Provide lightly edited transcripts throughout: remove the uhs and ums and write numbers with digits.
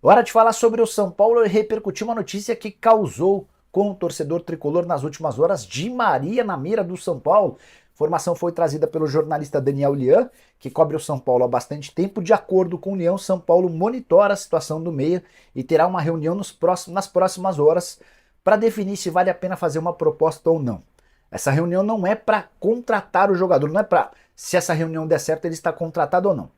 Hora de falar sobre o São Paulo e repercutir uma notícia que causou com o torcedor tricolor nas últimas horas. Di Maria na mira do São Paulo. Informação foi trazida pelo jornalista Daniel Lian, que cobre o São Paulo há bastante tempo. De acordo com o Lian, São Paulo monitora a situação do meia e terá uma reunião nas próximas horas para definir se vale a pena fazer uma proposta ou não. Essa reunião não é para contratar o jogador, não é para se essa reunião der certo ele está contratado ou não.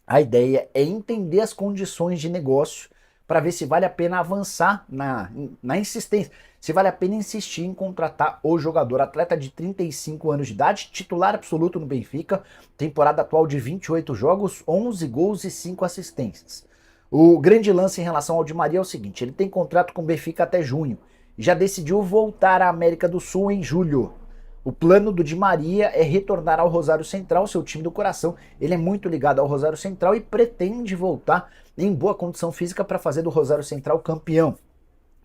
A ideia é entender as condições de negócio para ver se vale a pena avançar na insistência, se vale a pena insistir em contratar o jogador. Atleta de 35 anos de idade, titular absoluto no Benfica, temporada atual de 28 jogos, 11 gols e 5 assistências. O grande lance em relação ao Di Maria é o seguinte, ele tem contrato com o Benfica até junho, e já decidiu voltar à América do Sul em julho. O plano do Di Maria é retornar ao Rosário Central, seu time do coração. Ele é muito ligado ao Rosário Central e pretende voltar em boa condição física para fazer do Rosário Central campeão.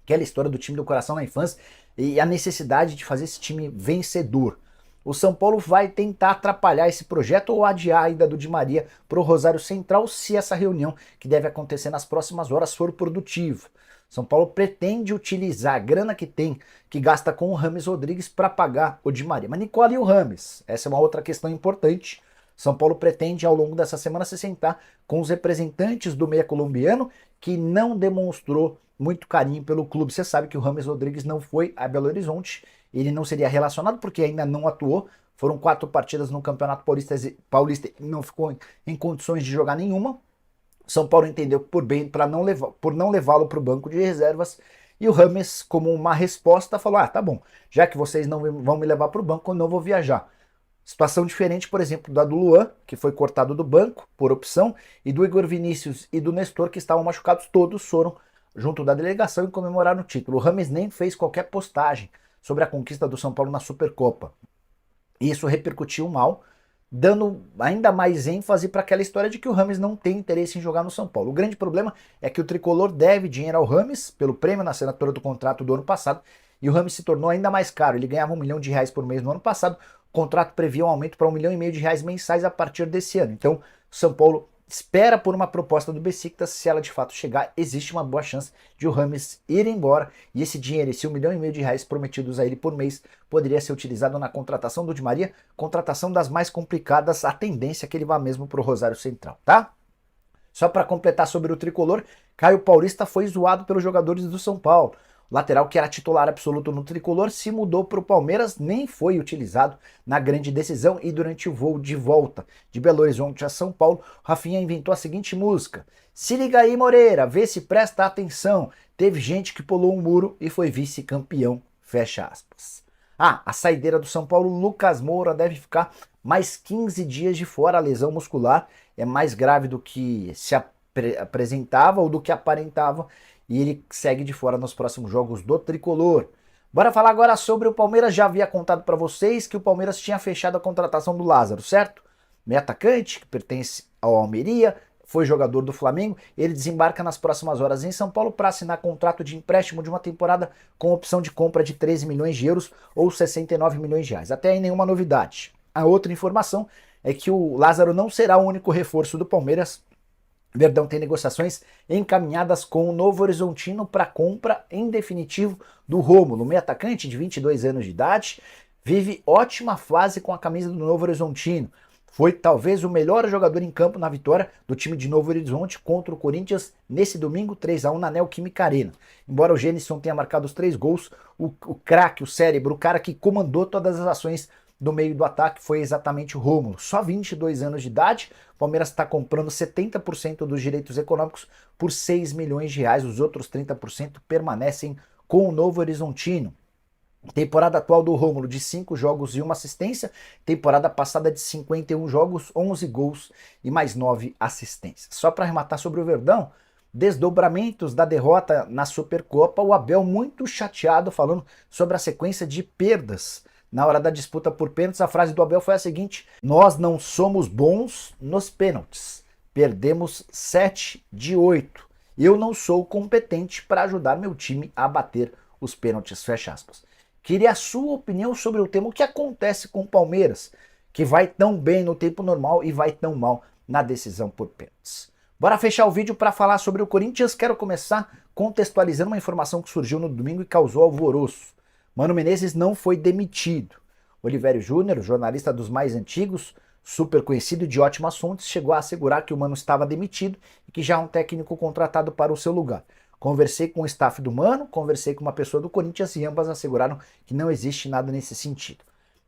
Aquela história do time do coração na infância e a necessidade de fazer esse time vencedor. O São Paulo vai tentar atrapalhar esse projeto ou adiar a ida do Di Maria para o Rosário Central se essa reunião, que deve acontecer nas próximas horas, for produtiva. São Paulo pretende utilizar a grana que tem, que gasta com o Rames Rodrigues, para pagar o Di Maria. Mas Nicola e o Rames? Essa é uma outra questão importante. São Paulo pretende, ao longo dessa semana, se sentar com os representantes do meia colombiano, que não demonstrou muito carinho pelo clube. Você sabe que o Rames Rodrigues não foi a Belo Horizonte, ele não seria relacionado porque ainda não atuou. Foram 4 partidas no Campeonato Paulista e não ficou em condições de jogar nenhuma. São Paulo entendeu por bem por não levá-lo para o banco de reservas, e o Rames, como uma resposta, falou: ah, tá bom, já que vocês não vão me levar para o banco, eu não vou viajar. Situação diferente, por exemplo, da do Luan, que foi cortado do banco por opção, e do Igor Vinícius e do Nestor, que estavam machucados. Todos foram junto da delegação e comemoraram o título. O Rames nem fez qualquer postagem sobre a conquista do São Paulo na Supercopa. E isso repercutiu mal, dando ainda mais ênfase para aquela história de que o Rames não tem interesse em jogar no São Paulo. O grande problema é que o tricolor deve dinheiro ao Rames pelo prêmio na assinatura do contrato do ano passado, e o Rames se tornou ainda mais caro. Ele ganhava R$ 1 milhão por mês no ano passado, o contrato previa um aumento para R$ 1,5 milhão mensais a partir desse ano. Então, o São Paulo espera por uma proposta do Besiktas. Se ela de fato chegar, existe uma boa chance de o Rames ir embora, e esse dinheiro, esse R$ 1,5 milhão prometidos a ele por mês, poderia ser utilizado na contratação do Di Maria, contratação das mais complicadas. A tendência é que ele vá mesmo para o Rosário Central, tá? Só para completar sobre o tricolor, Caio Paulista foi zoado pelos jogadores do São Paulo. O lateral, que era titular absoluto no tricolor, se mudou para o Palmeiras, nem foi utilizado na grande decisão, e durante o voo de volta de Belo Horizonte a São Paulo, Rafinha inventou a seguinte música: se liga aí, Moreira, vê se presta atenção, teve gente que pulou um muro e foi vice-campeão, fecha aspas. Ah, a saideira do São Paulo, Lucas Moura, deve ficar mais 15 dias de fora. A lesão muscular é mais grave do que se apresentava ou do que aparentava, e ele segue de fora nos próximos jogos do tricolor. Bora falar agora sobre o Palmeiras. Já havia contado para vocês que o Palmeiras tinha fechado a contratação do Lázaro, certo? Meio atacante, que pertence ao Almeria, foi jogador do Flamengo. Ele desembarca nas próximas horas em São Paulo para assinar contrato de empréstimo de uma temporada com opção de compra de 13 milhões de euros ou 69 milhões de reais. Até aí nenhuma novidade. A outra informação é que o Lázaro não será o único reforço do Palmeiras. Verdão tem negociações encaminhadas com o Novo Horizontino para compra em definitivo do Rômulo. Meio atacante de 22 anos de idade, vive ótima fase com a camisa do Novo Horizontino. Foi talvez o melhor jogador em campo na vitória do time de Novo Horizonte contra o Corinthians nesse domingo, 3-1 na Neoquímica Arena. Embora o Gênison tenha marcado os 3 gols, o craque, o cérebro, o cara que comandou todas as ações do meio do ataque foi exatamente o Rômulo. Só 22 anos de idade, o Palmeiras está comprando 70% dos direitos econômicos por 6 milhões de reais, os outros 30% permanecem com o Novo Horizontino. Temporada atual do Rômulo de 5 jogos e 1 assistência, temporada passada de 51 jogos, 11 gols e mais 9 assistências. Só para arrematar sobre o Verdão, desdobramentos da derrota na Supercopa, o Abel muito chateado falando sobre a sequência de perdas na hora da disputa por pênaltis. A frase do Abel foi a seguinte: nós não somos bons nos pênaltis, perdemos 7 de 8. Eu não sou competente para ajudar meu time a bater os pênaltis, fecha aspas. Queria a sua opinião sobre o tema: o que acontece com o Palmeiras, que vai tão bem no tempo normal e vai tão mal na decisão por pênaltis. Bora fechar o vídeo para falar sobre o Corinthians. Quero começar contextualizando uma informação que surgiu no domingo e causou alvoroço. Mano Menezes não foi demitido. Olivério Júnior, jornalista dos mais antigos, super conhecido e de ótimas fontes, chegou a assegurar que o Mano estava demitido e que já há um técnico contratado para o seu lugar. Conversei com o staff do Mano, conversei com uma pessoa do Corinthians e ambas asseguraram que não existe nada nesse sentido.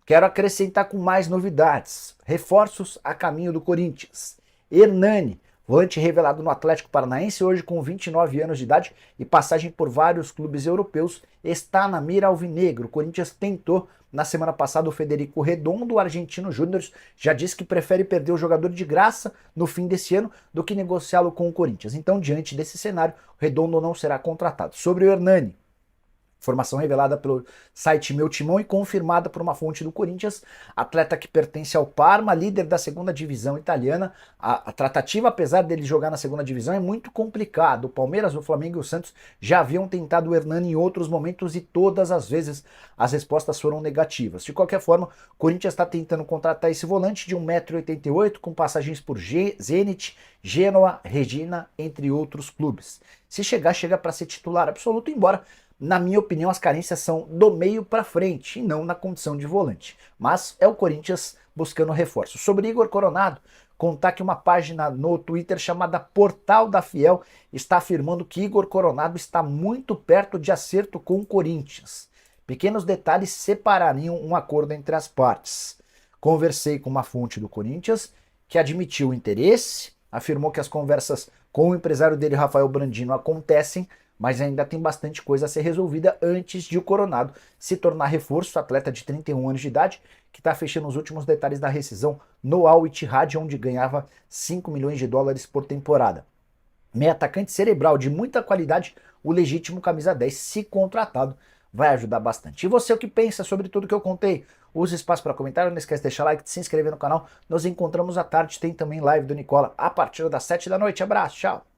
Quero acrescentar com mais novidades, reforços a caminho do Corinthians. Hernani, volante revelado no Atlético Paranaense, hoje com 29 anos de idade e passagem por vários clubes europeus, está na mira alvinegro. O Corinthians tentou na semana passada o Federico Redondo, o argentino Júnior, já disse que prefere perder o jogador de graça no fim desse ano do que negociá-lo com o Corinthians. Então, diante desse cenário, o Redondo não será contratado. Sobre o Hernani, informação revelada pelo site Meu Timão e confirmada por uma fonte do Corinthians, atleta que pertence ao Parma, líder da segunda divisão italiana. A tratativa, apesar dele jogar na segunda divisão, é muito complicada. O Palmeiras, o Flamengo e o Santos já haviam tentado o Hernani em outros momentos e todas as vezes as respostas foram negativas. De qualquer forma, o Corinthians está tentando contratar esse volante de 1,88 m com passagens por Zenit, Genoa, Regina, entre outros clubes. Se chegar, chega para ser titular absoluto, embora na minha opinião, as carências são do meio para frente e não na condição de volante. Mas é o Corinthians buscando reforço. Sobre Igor Coronado, contar que uma página no Twitter chamada Portal da Fiel está afirmando que Igor Coronado está muito perto de acerto com o Corinthians. Pequenos detalhes separariam um acordo entre as partes. Conversei com uma fonte do Corinthians que admitiu o interesse, afirmou que as conversas com o empresário dele, Rafael Brandino, acontecem, mas ainda tem bastante coisa a ser resolvida antes de o Coronado se tornar reforço, atleta de 31 anos de idade, que está fechando os últimos detalhes da rescisão no Al Ittihad, onde ganhava 5 milhões de dólares por temporada. Meio atacante cerebral de muita qualidade, o legítimo camisa 10, se contratado, vai ajudar bastante. E você, o que pensa sobre tudo que eu contei? Use espaço para comentário, não esquece de deixar like, de se inscrever no canal. Nos encontramos à tarde, tem também live do Nicola a partir das 7 da noite. Abraço, tchau!